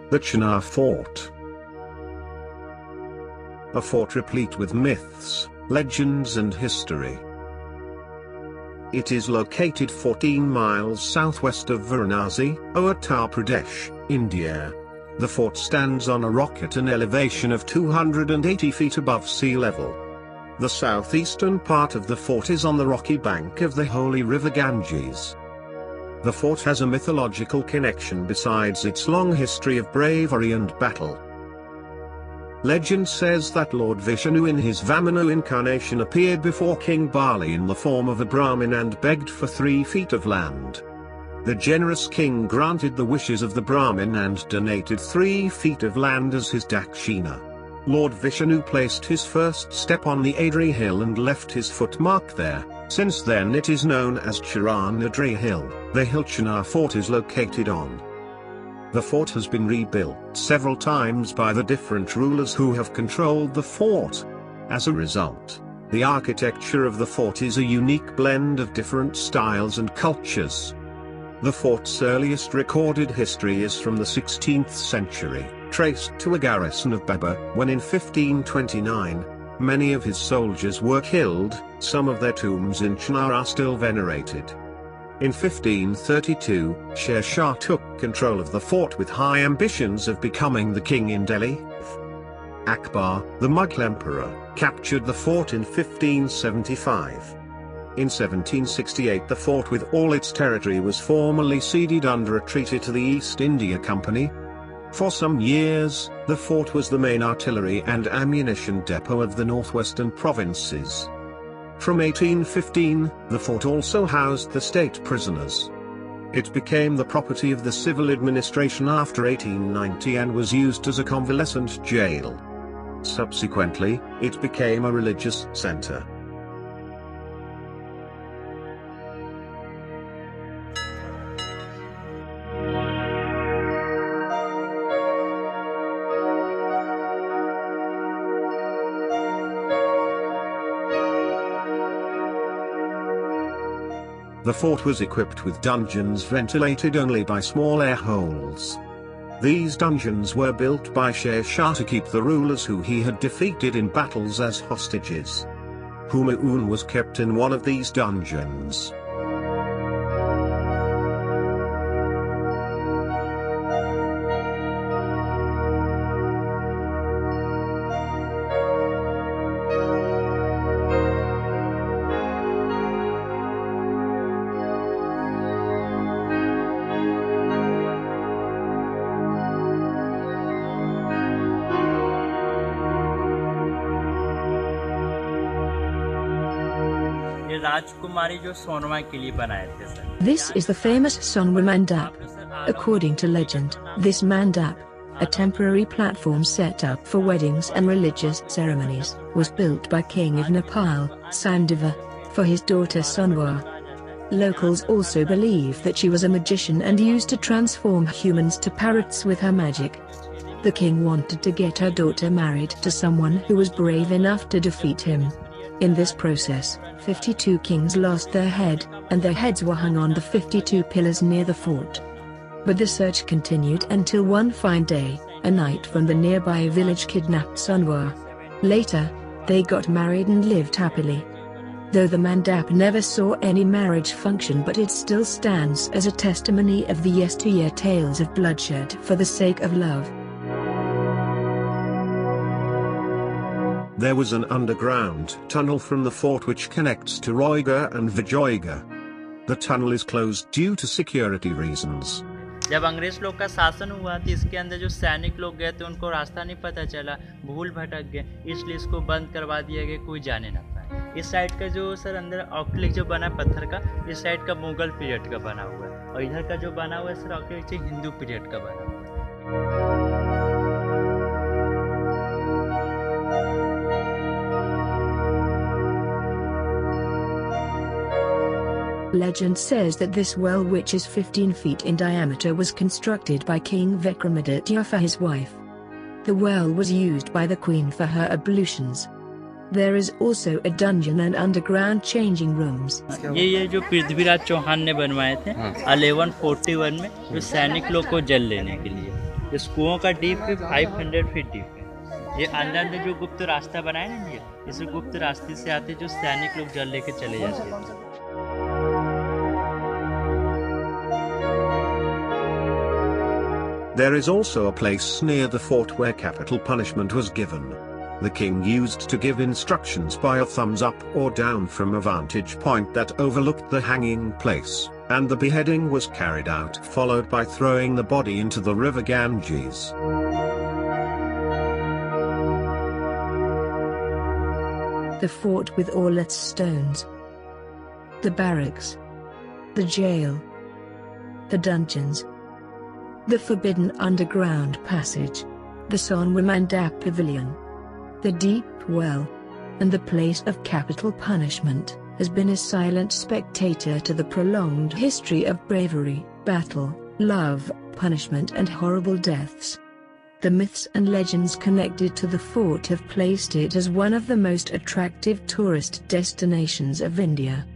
The Chinar Fort. A fort replete with myths, legends and history. It is located 14 miles southwest of Varanasi, Uttar Pradesh, India. The fort stands on a rock at an elevation of 280 feet above sea level. The southeastern part of the fort is on the rocky bank of the holy river Ganges. The fort has a mythological connection besides its long history of bravery and battle. Legend says that Lord Vishnu in his Vamana incarnation appeared before King Bali in the form of a Brahmin and begged for 3 feet of land. The generous king granted the wishes of the Brahmin and donated 3 feet of land as his dakshina. Lord Vishnu placed his first step on the Adri hill and left his footmark there. Since then it is known as Chiranadri Hill, the hill Chinar Fort is located on. The fort has been rebuilt several times by the different rulers who have controlled the fort. As a result, the architecture of the fort is a unique blend of different styles and cultures. The fort's earliest recorded history is from the 16th century, traced to a garrison of Babur, when in 1529, many of his soldiers were killed. Some of their tombs in Chinar are still venerated. In 1532, Sher Shah took control of the fort with high ambitions of becoming the king in Delhi. Akbar, the Mughal emperor, captured the fort in 1575. In 1768 the fort with all its territory was formally ceded under a treaty to the East India Company. For some years, the fort was the main artillery and ammunition depot of the northwestern provinces. From 1815, the fort also housed the state prisoners. It became the property of the civil administration after 1890 and was used as a convalescent jail. Subsequently, it became a religious center. The fort was equipped with dungeons ventilated only by small air holes. These dungeons were built by Sher Shah to keep the rulers who he had defeated in battles as hostages. Humayun was kept in one of these dungeons. This is the famous Sonwa Mandap. According to legend, this mandap, a temporary platform set up for weddings and religious ceremonies, was built by King of Nepal, Sandiva, for his daughter Sonwa. Locals also believe that she was a magician and used to transform humans to parrots with her magic. The king wanted to get her daughter married to someone who was brave enough to defeat him. In this process, 52 kings lost their head, and their heads were hung on the 52 pillars near the fort. But the search continued until one fine day, a knight from the nearby village kidnapped Sonwa. Later, they got married and lived happily. Though the mandap never saw any marriage function, but it still stands as a testimony of the yesteryear tales of bloodshed for the sake of love. There was an underground tunnel from the fort which connects to Roigarh and Vijoygarh. The tunnel is closed due to security reasons. जब अंग्रेज लोग का शासन हुआ तो इसके अंदर जो सैनिक लोग गए थे उनको रास्ता नहीं पता चला, भूल भटक गए, इसलिए इसको बंद करवा दिया गया, कोई जाने ना पाए। इस साइड का जो सर अंदर ऑक्टलिक जो बना पत्थर का, इस साइड का मुगल पीरियड का बना हुआ है, और इधर का जो बना हुआ है सर ऑक्टलिक हिंदू पीरियड का बना हुआ है। Legend says that this well, which is 15 feet in diameter, was constructed by King Vikramaditya for his wife. The well was used by the queen for her ablutions. There is also a dungeon and underground changing rooms. ये जो पृथ्वीराज चौहान ने बनवाए थे 1141 में, जो सैनिक लोग को जल लेने के लिए। इस कुओं का डीप भी 500 फीट डीप है। ये अंदर से जो गुप्त रास्ता बनाया ना ये, इस गुप्त रास्ते से आते जो सैनिक लोग जल लेके चले जाते थे। There is also a place near the fort where capital punishment was given. The king used to give instructions by a thumbs up or down from a vantage point that overlooked the hanging place, and the beheading was carried out, followed by throwing the body into the river Ganges. The fort with all its stones, the barracks, the jail, the dungeons, the forbidden underground passage, the Sonwa Mandap Pavilion, the deep well, and the place of capital punishment, has been a silent spectator to the prolonged history of bravery, battle, love, punishment and horrible deaths. The myths and legends connected to the fort have placed it as one of the most attractive tourist destinations of India.